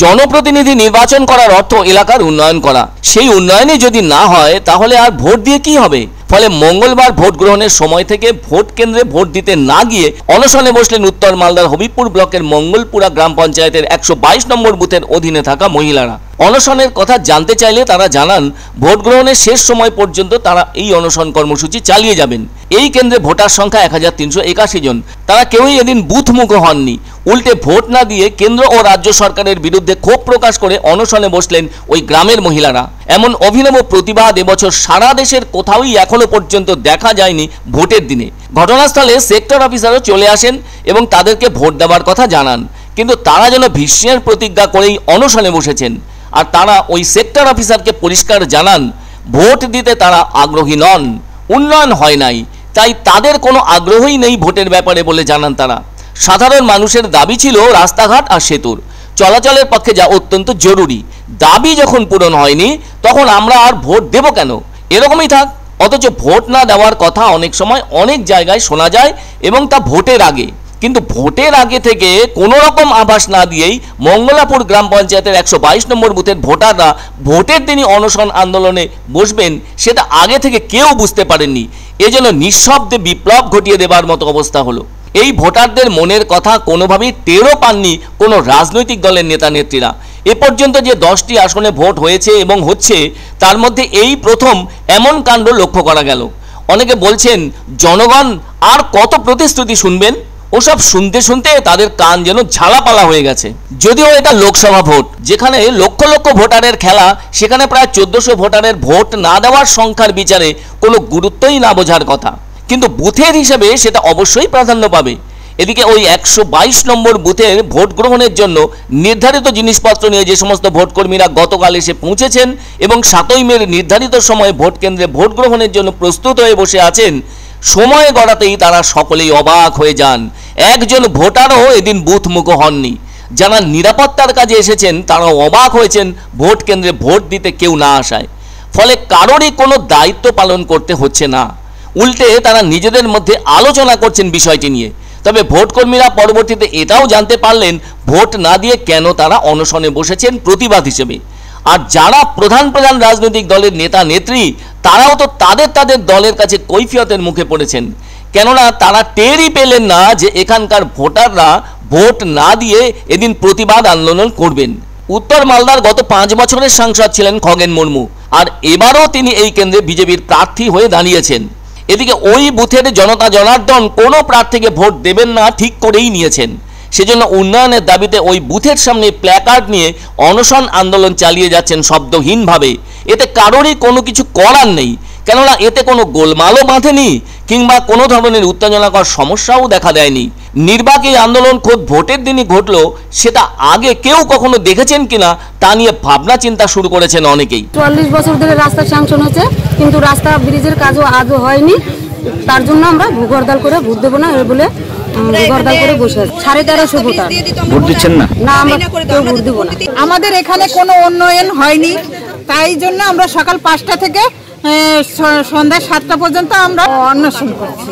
জনপ্রতিনিধি নির্বাচন করার অর্থ এলাকার উন্নয়ন করা। সেই উন্নয়নে যদি না হয় তাহলে আর ভোট দিয়ে কি হবে? ফলে মঙ্গলবার ভোট গ্রহণের সময় থেকে ভোট কেন্দ্রে ভোট দিতে না গিয়ে অনশনে বসলেন উত্তর মালদার হবিবপুর ব্লকের মঙ্গলপুরা গ্রাম পঞ্চায়েতের 122 নম্বর বুথের অধীনে থাকা মহিলারা। অনশনের কথা জানতে চাইলে তারা জানান, ভোট গ্রহণের শেষ সময় পর্যন্ত তারা এই অনশন কর্মসূচি চালিয়ে যাবেন। এই কেন্দ্রে ভোটার সংখ্যা 1381 জন। তারা কেউই এদিন বুথমুখ হননি, উল্টে ভোট না দিয়ে কেন্দ্র ও রাজ্য সরকারের বিরুদ্ধে ক্ষোভ প্রকাশ করে অনশনে বসলেন ওই গ্রামের মহিলারা। এমন অভিনব প্রতিবাদ এবছর সারা দেশের কোথাওই এখনো পর্যন্ত দেখা যায়নি ভোটের দিনে। ঘটনাস্থলে সেক্টর অফিসারও চলে আসেন এবং তাদেরকে ভোট দেওয়ার কথা জানান, কিন্তু তারা যেন ভীষ্মের প্রতিজ্ঞা করেই অনশনে বসেছেন। আর তারা ওই সেক্টর অফিসারকে পরিষ্কার জানান, ভোট দিতে তারা আগ্রহী নন, উন্নয়ন হয় নাই, তাই তাদের কোনো আগ্রহই নেই ভোটের ব্যাপারে বলে জানান তারা। সাধারণ মানুষের দাবি ছিল রাস্তাঘাট আর সেতুর চলাচলের পক্ষে যা অত্যন্ত জরুরি। দাবি যখন পূরণ হয়নি তখন আমরা আর ভোট দেব কেন, এরকমই থাক। অথচ ভোট না দেওয়ার কথা অনেক সময় অনেক জায়গায় শোনা যায় এবং তা ভোটের আগে। কিন্তু ভোটের আগে থেকে কোনো রকম আভাস না দিয়েই মঙ্গলাপুর গ্রাম পঞ্চায়েতের 122 নম্বর বুথের ভোটাররা ভোটের দিনই অনশন আন্দোলনে বসবেন সেটা আগে থেকে কেউ বুঝতে পারেননি। এজন্য নিঃশব্দে বিপ্লব ঘটিয়ে দেবার মতো অবস্থা হলো। এই ভোটারদের মনের কথা কোনোভাবেই টেরও পাননি কোনো রাজনৈতিক দলের নেতা নেত্রীরা। এ পর্যন্ত যে 10টি আসনে ভোট হয়েছে এবং হচ্ছে, তার মধ্যে এই প্রথম এমন কাণ্ড লক্ষ্য করা গেল। অনেকে বলছেন, জনগণ আর কত প্রতিশ্রুতি শুনবেন? ওসব শুনতে শুনতে তাদের কান যেন ঝালাপালা হয়ে গেছে। যদিও এটা লোকসভা ভোট, যেখানে লক্ষ লক্ষ ভোটারের খেলা, সেখানে প্রায় 1400 ভোটারের ভোট না দেওয়ার সংখ্যার বিচারে কোনো গুরুত্বই না বোঝার কথা, কিন্তু বুথের হিসেবে সেটা অবশ্যই প্রাধান্য পাবে। এদিকে ওই 122 নম্বর বুথের ভোট গ্রহণের জন্য নির্ধারিত জিনিসপত্র নিয়ে যে সমস্ত ভোটকর্মীরা গতকাল এসে পৌঁছেছেন এবং 7ই মের নির্ধারিত সময়ে ভোট কেন্দ্রে ভোট গ্রহণের জন্য প্রস্তুত হয়ে বসে আছেন, সময় গড়াতেই তারা সকলেই অবাক হয়ে যান। একজন ভোটারও এদিন বুথমুখ হননি। যারা নিরাপত্তার কাজে এসেছেন তারাও অবাক হয়েছেন ভোট কেন্দ্রে ভোট দিতে কেউ না আসায়। ফলে কারোরই কোনো দায়িত্ব পালন করতে হচ্ছে না, উল্টে তারা নিজেদের মধ্যে আলোচনা করছেন বিষয়টি নিয়ে। তবে ভোটকর্মীরা পরবর্তীতে এটাও জানতে পারলেন ভোট না দিয়ে কেন তারা অনশনে বসেছেন প্রতিবাদ হিসেবে। আর যারা প্রধান রাজনৈতিক দলের নেতা নেত্রী, তারাও তো তাদের দলের কাছে কৈফিয়তের মুখে পড়েছেন, কেননা তারা টেরই পেলেন না যে এখানকার ভোটাররা ভোট না দিয়ে এদিন প্রতিবাদ আন্দোলন করবেন। উত্তর মালদার গত 5 বছরের সাংসদ ছিলেন খগেন মুর্মু, আর এবারও তিনি এই কেন্দ্রে বিজেপির প্রার্থী হয়ে দাঁড়িয়েছেন। এদিকে ওই বুথের জনতা জনার্দন কোনো প্রার্থীকে ভোট দেবেন না ঠিক করেই নিয়েছেন। সেজন্য উন্নয়নের দাবিতে ওই বুথের সামনে প্ল্যাকার্ড নিয়ে অনশন আন্দোলন চালিয়ে যাচ্ছেন শব্দহীনভাবে। এতে কারোরই কোনো কিছু করার নেই, কেননা এতে কোনো গোলমালও বাঁধেনি কিংবা কোনো ধরনের উত্তেজনাকর সমস্যাও দেখা দেয়নি। নির্বাচনী আন্দোলন খোদ ভোটের দিনই ঘটলো, সেটা আগে কেউ কখনো দেখেছেন কিনা তা নিয়ে ভাবনা চিন্তা শুরু করেছেন অনেকেই। 44 বছর ধরে রাস্তা স্যাংশন হচ্ছে, কিন্তু রাস্তা ব্রিজের কাজও আজও হয়নি। তার জন্য আমরা ভূগর্দাল করে ভোট দেবো না বলে ভূগর্দাল করে বসে আছি। 1350 ভোটার ভোট দিচ্ছেন না? না, আমরা কেউ ভোট দেবো না। আমাদের এখানে কোনো উন্নয়ন হয়নি, তাই জন্য আমরা সকাল 5টা থেকে সন্ধ্যা 7টা পর্যন্ত আমরা অনশন করছি।